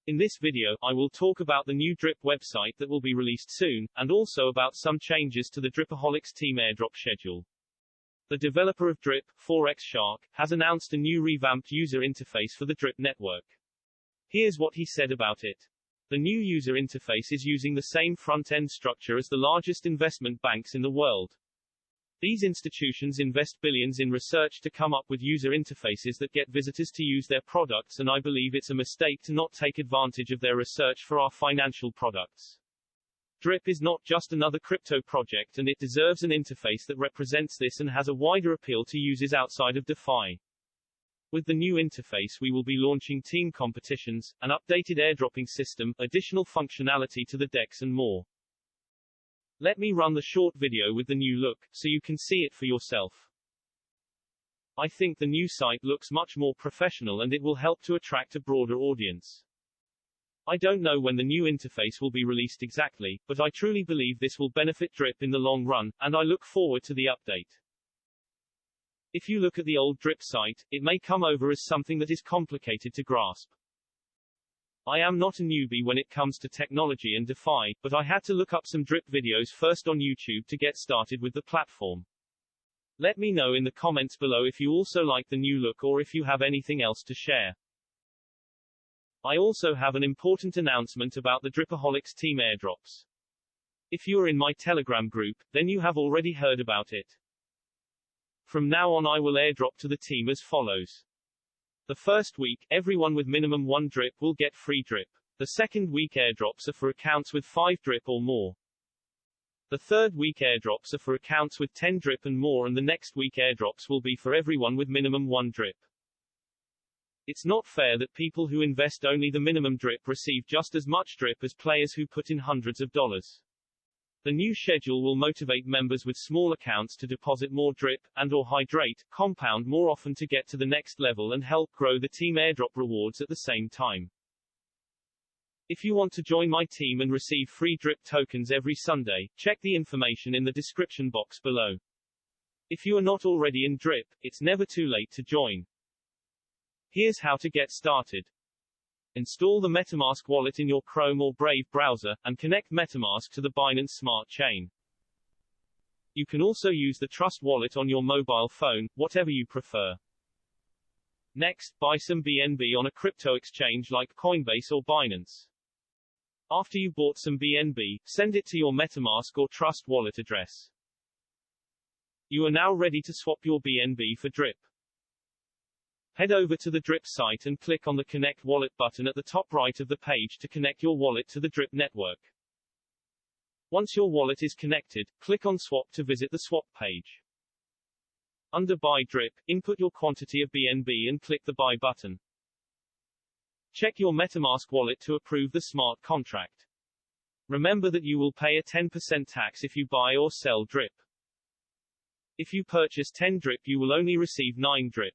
In this video, I will talk about the new Drip website that will be released soon, and also about some changes to the Dripaholics team airdrop schedule. The developer of Drip, Forex Shark, has announced a new revamped user interface for the Drip network. Here's what he said about it. The new user interface is using the same front-end structure as the largest investment banks in the world. These institutions invest billions in research to come up with user interfaces that get visitors to use their products, and I believe it's a mistake to not take advantage of their research for our financial products. Drip is not just another crypto project, and it deserves an interface that represents this and has a wider appeal to users outside of DeFi. With the new interface, we will be launching team competitions, an updated airdropping system, additional functionality to the DEX, and more. Let me run the short video with the new look, so you can see it for yourself. I think the new site looks much more professional and it will help to attract a broader audience. I don't know when the new interface will be released exactly, but I truly believe this will benefit Drip in the long run, and I look forward to the update. If you look at the old Drip site, it may come over as something that is complicated to grasp. I am not a newbie when it comes to technology and DeFi, but I had to look up some Drip videos first on YouTube to get started with the platform. Let me know in the comments below if you also like the new look or if you have anything else to share. I also have an important announcement about the Dripaholics team airdrops. If you are in my Telegram group, then you have already heard about it. From now on I will airdrop to the team as follows. The first week, everyone with minimum 1 drip will get free drip. The second week airdrops are for accounts with 5 drip or more. The third week airdrops are for accounts with 10 drip and more, and the next week airdrops will be for everyone with minimum 1 drip. It's not fair that people who invest only the minimum drip receive just as much drip as players who put in hundreds of dollars. The new schedule will motivate members with small accounts to deposit more drip, and/or hydrate, compound more often to get to the next level and help grow the team airdrop rewards at the same time. If you want to join my team and receive free drip tokens every Sunday, check the information in the description box below. If you are not already in Drip, it's never too late to join. Here's how to get started. Install the MetaMask wallet in your Chrome or Brave browser, and connect MetaMask to the Binance Smart Chain. You can also use the Trust wallet on your mobile phone, whatever you prefer. Next, buy some BNB on a crypto exchange like Coinbase or Binance. After you bought some BNB, send it to your MetaMask or Trust wallet address. You are now ready to swap your BNB for Drip. Head over to the Drip site and click on the Connect Wallet button at the top right of the page to connect your wallet to the Drip network. Once your wallet is connected, click on Swap to visit the swap page. Under Buy Drip, input your quantity of BNB and click the Buy button. Check your MetaMask wallet to approve the smart contract. Remember that you will pay a 10% tax if you buy or sell Drip. If you purchase 10 Drip, you will only receive 9 Drip.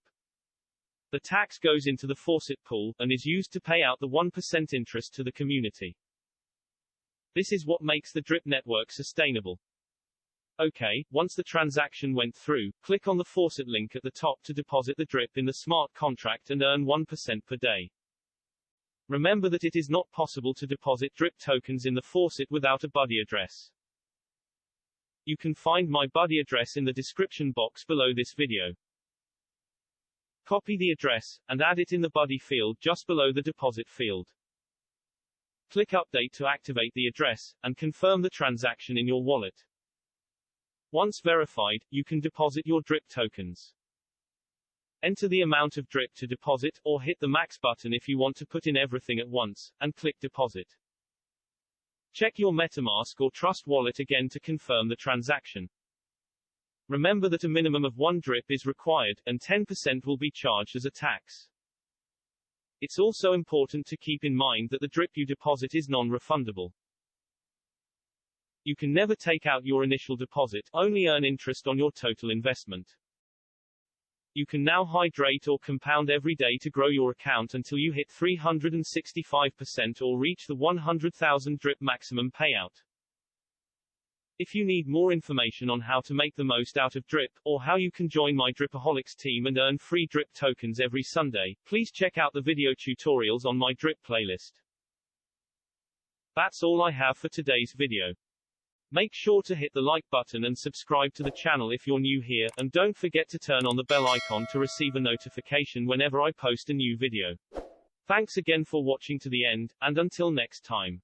The tax goes into the Faucet pool, and is used to pay out the 1% interest to the community. This is what makes the Drip network sustainable. Okay, once the transaction went through, click on the Faucet link at the top to deposit the Drip in the smart contract and earn 1% per day. Remember that it is not possible to deposit Drip tokens in the Faucet without a buddy address. You can find my buddy address in the description box below this video. Copy the address, and add it in the buddy field just below the deposit field. Click Update to activate the address, and confirm the transaction in your wallet. Once verified, you can deposit your Drip tokens. Enter the amount of Drip to deposit, or hit the max button if you want to put in everything at once, and click Deposit. Check your MetaMask or Trust wallet again to confirm the transaction. Remember that a minimum of 1 Drip is required, and 10% will be charged as a tax. It's also important to keep in mind that the Drip you deposit is non-refundable. You can never take out your initial deposit, only earn interest on your total investment. You can now hydrate or compound every day to grow your account until you hit 365% or reach the 100,000 Drip maximum payout. If you need more information on how to make the most out of Drip, or how you can join my Dripaholics team and earn free Drip tokens every Sunday, please check out the video tutorials on my Drip playlist. That's all I have for today's video. Make sure to hit the like button and subscribe to the channel if you're new here, and don't forget to turn on the bell icon to receive a notification whenever I post a new video. Thanks again for watching to the end, and until next time.